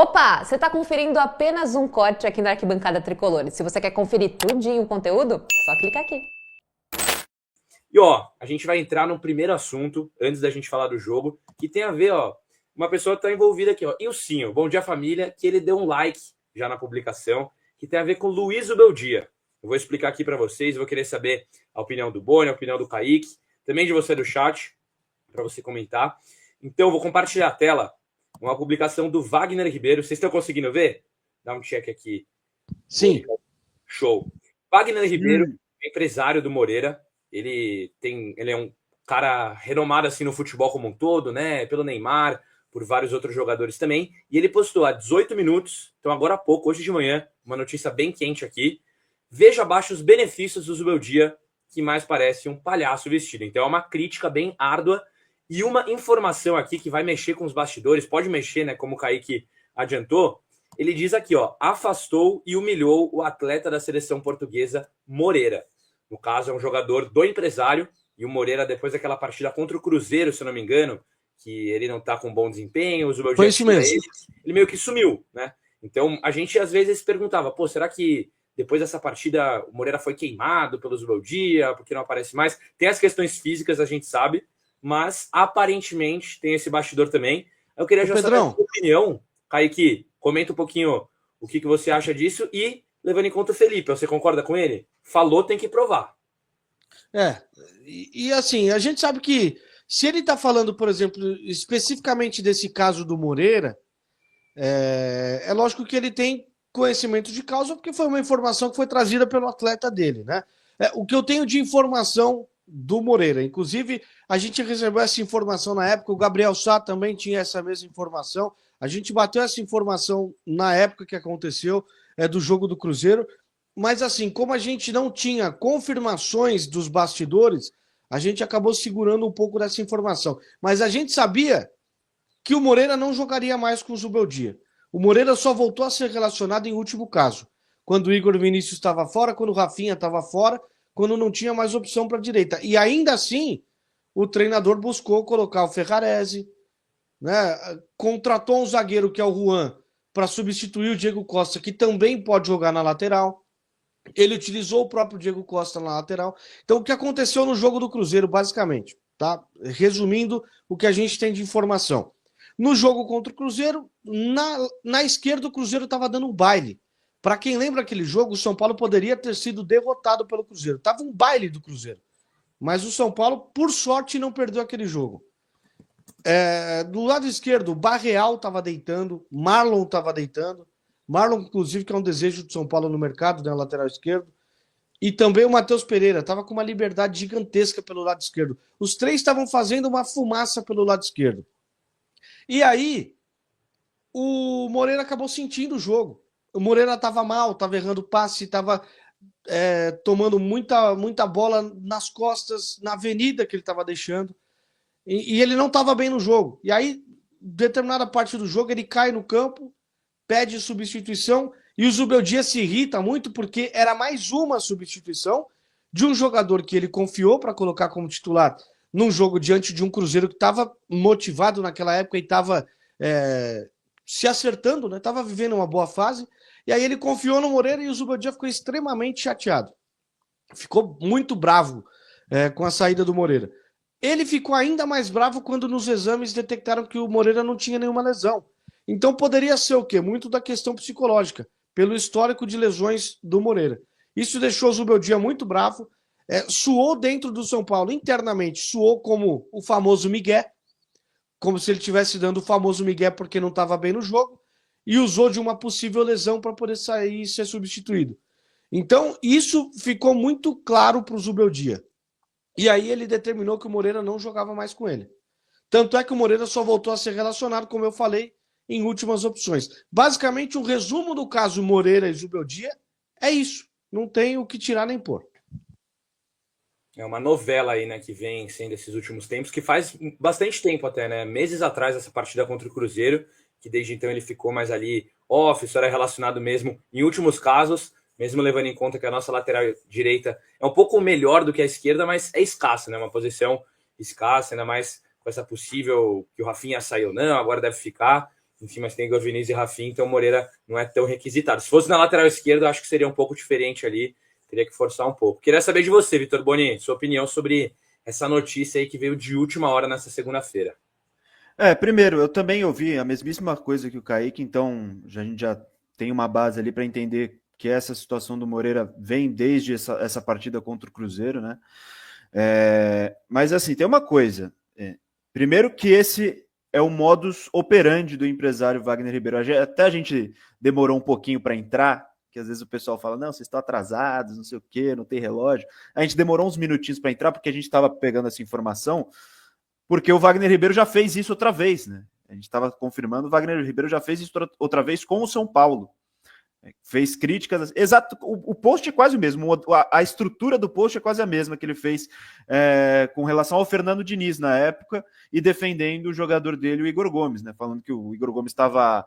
Opa, você está conferindo apenas um corte aqui na Arquibancada Tricolor. E se você quer conferir tudinho o conteúdo, só clicar aqui. E a gente vai entrar no primeiro assunto, antes da gente falar do jogo, que tem a ver, uma pessoa que está envolvida aqui, Ilcinho, Bom Dia Família, que ele deu um like já na publicação, que tem a ver com Luiz Ubeldia. Eu vou explicar aqui para vocês, vou querer saber a opinião do Boni, a opinião do Kaique, também de você do chat, para você comentar. Então, eu vou compartilhar a tela, uma publicação do Wagner Ribeiro. Vocês estão conseguindo ver? Dá um check aqui. Sim. Show. Wagner Ribeiro, empresário do Moreira. Ele é um cara renomado assim no futebol como um todo, né? Pelo Neymar, por vários outros jogadores também. E ele postou há 18 minutos, então agora há pouco, hoje de manhã, uma notícia bem quente aqui. Veja abaixo os benefícios do Zubeldia, que mais parece um palhaço vestido. Então é uma crítica bem árdua e uma informação aqui que vai mexer com os bastidores, pode mexer, né? Como o Kaique adiantou. Ele diz aqui, afastou e humilhou o atleta da seleção portuguesa, Moreira. No caso, é um jogador do empresário, e o Moreira, depois daquela partida contra o Cruzeiro, se eu não me engano, que ele não tá com bom desempenho, o Zubeldia foi isso mesmo. Ele meio que sumiu, né? Então, a gente às vezes perguntava, será que depois dessa partida o Moreira foi queimado pelo Zubeldia, porque não aparece mais? Tem as questões físicas, a gente sabe, mas aparentemente tem esse bastidor também. Eu queria já saber a sua opinião, Kaique, comenta um pouquinho o que você acha disso e levando em conta o Felipe, você concorda com ele? Falou, tem que provar. E assim, a gente sabe que se ele está falando, por exemplo, especificamente desse caso do Moreira, é lógico que ele tem conhecimento de causa, porque foi uma informação que foi trazida pelo atleta dele, né? O que eu tenho de informação do Moreira, inclusive a gente recebeu essa informação na época, o Gabriel Sá também tinha essa mesma informação, a gente bateu essa informação na época que aconteceu, do jogo do Cruzeiro, mas assim, como a gente não tinha confirmações dos bastidores, a gente acabou segurando um pouco dessa informação. Mas a gente sabia que o Moreira não jogaria mais com o Zubeldia. O Moreira só voltou a ser relacionado em último caso, quando o Igor Vinícius estava fora, quando o Rafinha estava fora, quando não tinha mais opção para a direita. E ainda assim, o treinador buscou colocar o Ferrarese, né? Contratou um zagueiro que é o Juan para substituir o Diego Costa, que também pode jogar na lateral. Ele utilizou o próprio Diego Costa na lateral. Então, o que aconteceu no jogo do Cruzeiro, basicamente, tá? Resumindo o que a gente tem de informação. No jogo contra o Cruzeiro, na esquerda, o Cruzeiro estava dando um baile. Para quem lembra aquele jogo, o São Paulo poderia ter sido derrotado pelo Cruzeiro. Tava um baile do Cruzeiro. Mas o São Paulo, por sorte, não perdeu aquele jogo. Do lado esquerdo, o Barreal estava deitando, Marlon estava deitando. Marlon, inclusive, que é um desejo do São Paulo no mercado, né, lateral esquerdo. E também o Matheus Pereira, estava com uma liberdade gigantesca pelo lado esquerdo. Os três estavam fazendo uma fumaça pelo lado esquerdo. E aí, o Moreira acabou sentindo o jogo. O Moreira estava mal, estava errando passe, estava tomando muita bola nas costas, na avenida que ele estava deixando. E ele não estava bem no jogo. E aí, determinada parte do jogo, ele cai no campo, pede substituição e o Zubeldia se irrita muito porque era mais uma substituição de um jogador que ele confiou para colocar como titular num jogo diante de um Cruzeiro que estava motivado naquela época e estava se acertando, né? Estava vivendo uma boa fase. E aí ele confiou no Moreira e o Zubeldia ficou extremamente chateado. Ficou muito bravo com a saída do Moreira. Ele ficou ainda mais bravo quando nos exames detectaram que o Moreira não tinha nenhuma lesão. Então poderia ser o quê? Muito da questão psicológica, pelo histórico de lesões do Moreira. Isso deixou o Zubeldia muito bravo, suou dentro do São Paulo internamente, suou como o famoso migué, como se ele estivesse dando o famoso migué porque não estava bem no jogo, e usou de uma possível lesão para poder sair e ser substituído. Então isso ficou muito claro para o Zubeldia. E aí ele determinou que o Moreira não jogava mais com ele. Tanto é que o Moreira só voltou a ser relacionado, como eu falei, em últimas opções. Basicamente, um resumo do caso Moreira e Zubeldia é isso. Não tem o que tirar nem pôr. É uma novela aí, né, que vem sendo esses últimos tempos, que faz bastante tempo até, né? Meses atrás, essa partida contra o Cruzeiro, que desde então ele ficou mais ali off, isso era relacionado mesmo em últimos casos, mesmo levando em conta que a nossa lateral direita é um pouco melhor do que a esquerda, mas é escassa, né? Uma posição escassa, ainda mais com essa possível que o Rafinha saiu, não, agora deve ficar. enfim, mas tem Igor Vinícius e Rafinha, então o Moreira não é tão requisitado. Se fosse na lateral esquerda, eu acho que seria um pouco diferente ali, teria que forçar um pouco. Queria saber de você, Vitor Boni, sua opinião sobre essa notícia aí que veio de última hora nessa segunda-feira. Primeiro, eu também ouvi a mesmíssima coisa que o Kaique, então a gente já tem uma base ali para entender que essa situação do Moreira vem desde essa partida contra o Cruzeiro, né? Mas assim, tem uma coisa. Primeiro que esse é o modus operandi do empresário Wagner Ribeiro. Até a gente demorou um pouquinho para entrar, que às vezes o pessoal fala, não, vocês estão atrasados, não sei o quê, não tem relógio. A gente demorou uns minutinhos para entrar, porque a gente estava pegando essa informação, porque o Wagner Ribeiro já fez isso outra vez, né? A gente estava confirmando, o Wagner Ribeiro já fez isso outra vez com o São Paulo. Fez críticas, exato, o post é quase o mesmo, a estrutura do post é quase a mesma que ele fez com relação ao Fernando Diniz na época e defendendo o jogador dele, o Igor Gomes, né? Falando que o Igor Gomes estava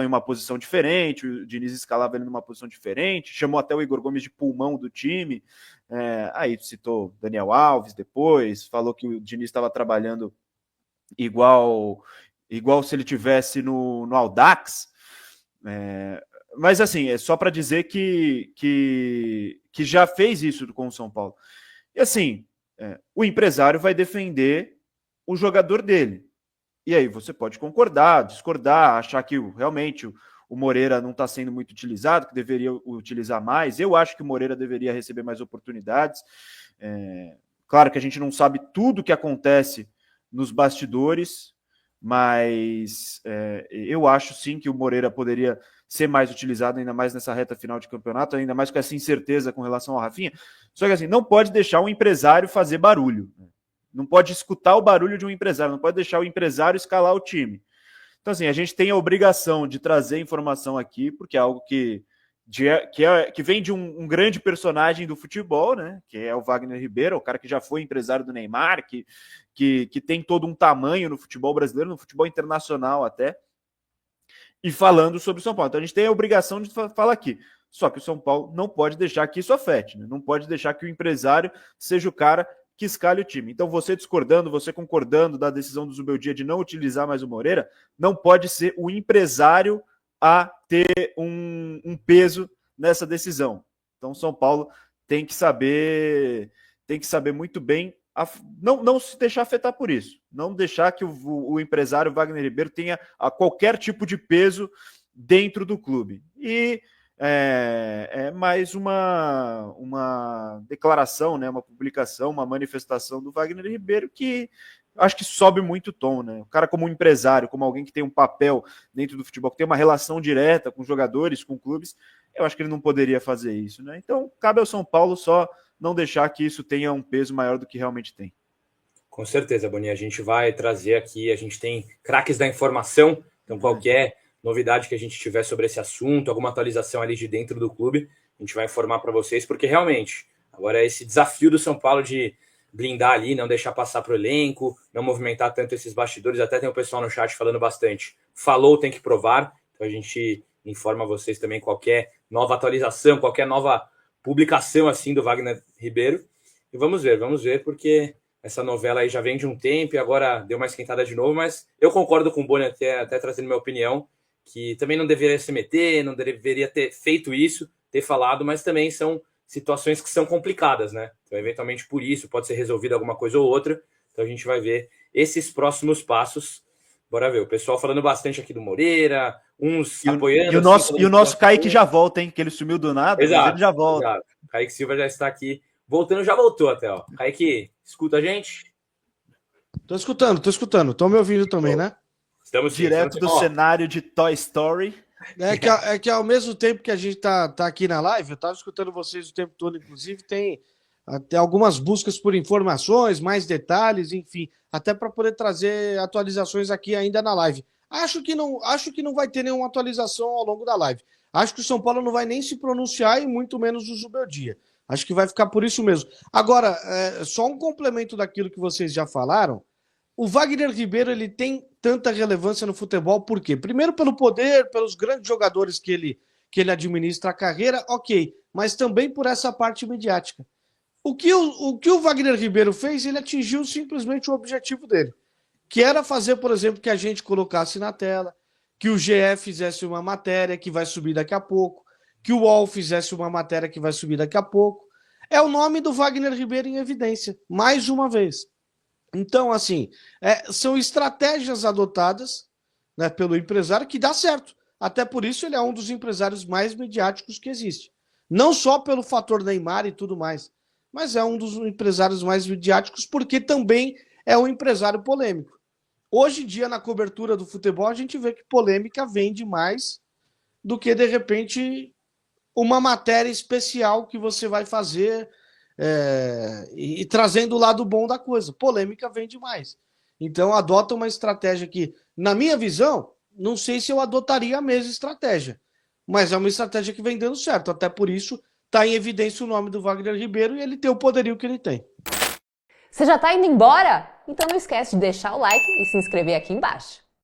em uma posição diferente, o Diniz escalava ele numa posição diferente, chamou até o Igor Gomes de pulmão do time, aí citou Daniel Alves depois, falou que o Diniz estava trabalhando igual se ele tivesse no Audax, mas assim, é só para dizer que já fez isso com o São Paulo. E assim, o empresário vai defender o jogador dele. E aí você pode concordar, discordar, achar que realmente o Moreira não está sendo muito utilizado, que deveria utilizar mais. Eu acho que o Moreira deveria receber mais oportunidades. Claro que a gente não sabe tudo o que acontece nos bastidores, mas eu acho sim que o Moreira poderia ser mais utilizado, ainda mais nessa reta final de campeonato, ainda mais com essa incerteza com relação ao Rafinha. Só que assim, não pode deixar um empresário fazer barulho. Não pode escutar o barulho de um empresário, não pode deixar o empresário escalar o time. Então assim, a gente tem a obrigação de trazer informação aqui, porque é algo que vem de um grande personagem do futebol, né? Que é o Wagner Ribeiro, o cara que já foi empresário do Neymar, que tem todo um tamanho no futebol brasileiro, no futebol internacional até, e falando sobre o São Paulo. Então a gente tem a obrigação de falar aqui. Só que o São Paulo não pode deixar que isso afete, né? Não pode deixar que o empresário seja o cara que escalhe o time. Então você discordando, você concordando da decisão do Zubeldia de não utilizar mais o Moreira, não pode ser o empresário a ter um peso nessa decisão. Então São Paulo tem que saber muito bem não se deixar afetar por isso, não deixar que o empresário Wagner Ribeiro tenha qualquer tipo de peso dentro do clube. E mais uma declaração, né, uma publicação, uma manifestação do Wagner Ribeiro que acho que sobe muito o tom, né? O cara como um empresário, como alguém que tem um papel dentro do futebol, que tem uma relação direta com jogadores, com clubes, eu acho que ele não poderia fazer isso, né? Então, cabe ao São Paulo só não deixar que isso tenha um peso maior do que realmente tem. Com certeza, Boninho, a gente vai trazer aqui, a gente tem craques da informação, então qualquer novidade que a gente tiver sobre esse assunto, alguma atualização ali de dentro do clube, a gente vai informar para vocês, porque realmente, agora esse desafio do São Paulo de blindar ali, não deixar passar para o elenco, não movimentar tanto esses bastidores, até tem o pessoal no chat falando bastante, falou, tem que provar, então a gente informa vocês também qualquer nova atualização, qualquer nova publicação assim do Wagner Ribeiro, e vamos ver, porque essa novela aí já vem de um tempo e agora deu uma esquentada de novo, mas eu concordo com o Boni até trazendo minha opinião, que também não deveria se meter, não deveria ter feito isso, ter falado, mas também são situações que são complicadas, né? Então, eventualmente, por isso, pode ser resolvida alguma coisa ou outra. Então, a gente vai ver esses próximos passos. Bora ver. O pessoal falando bastante aqui do Moreira, uns apoiando. E o nosso Kaique já volta, hein? Que ele sumiu do nada, exato, mas ele já volta. Exato. Kaique Silva já está aqui. Voltando, já voltou até, ó. Kaique, escuta a gente? Tô escutando. Estão me ouvindo também, né? Estamos direto do cenário de Toy Story. É que ao mesmo tempo que a gente tá aqui na live, eu tava escutando vocês o tempo todo, inclusive tem até algumas buscas por informações, mais detalhes, enfim, até para poder trazer atualizações aqui ainda na live. Acho que não vai ter nenhuma atualização ao longo da live. Acho que o São Paulo não vai nem se pronunciar e muito menos o Zubeldia. Acho que vai ficar por isso mesmo. Agora, só um complemento daquilo que vocês já falaram. O Wagner Ribeiro, ele tem tanta relevância no futebol, por quê? Primeiro pelo poder, pelos grandes jogadores que ele administra a carreira, ok, mas também por essa parte midiática. O que o Wagner Ribeiro fez, ele atingiu simplesmente o objetivo dele, que era fazer, por exemplo, que a gente colocasse na tela, que o GE fizesse uma matéria que vai subir daqui a pouco, que o UOL fizesse uma matéria que vai subir daqui a pouco. É o nome do Wagner Ribeiro em evidência, mais uma vez. Então, assim, são estratégias adotadas, né, pelo empresário que dá certo. Até por isso ele é um dos empresários mais mediáticos que existe. Não só pelo fator Neymar e tudo mais, mas é um dos empresários mais midiáticos porque também é um empresário polêmico. Hoje em dia, na cobertura do futebol, a gente vê que polêmica vende mais do que, de repente, uma matéria especial que você vai fazer e trazendo o lado bom da coisa. Polêmica vende mais. Então, adota uma estratégia que, na minha visão, não sei se eu adotaria a mesma estratégia, mas é uma estratégia que vem dando certo. Até por isso, está em evidência o nome do Wagner Ribeiro e ele tem o poderio que ele tem. Você já tá indo embora? Então não esquece de deixar o like e se inscrever aqui embaixo.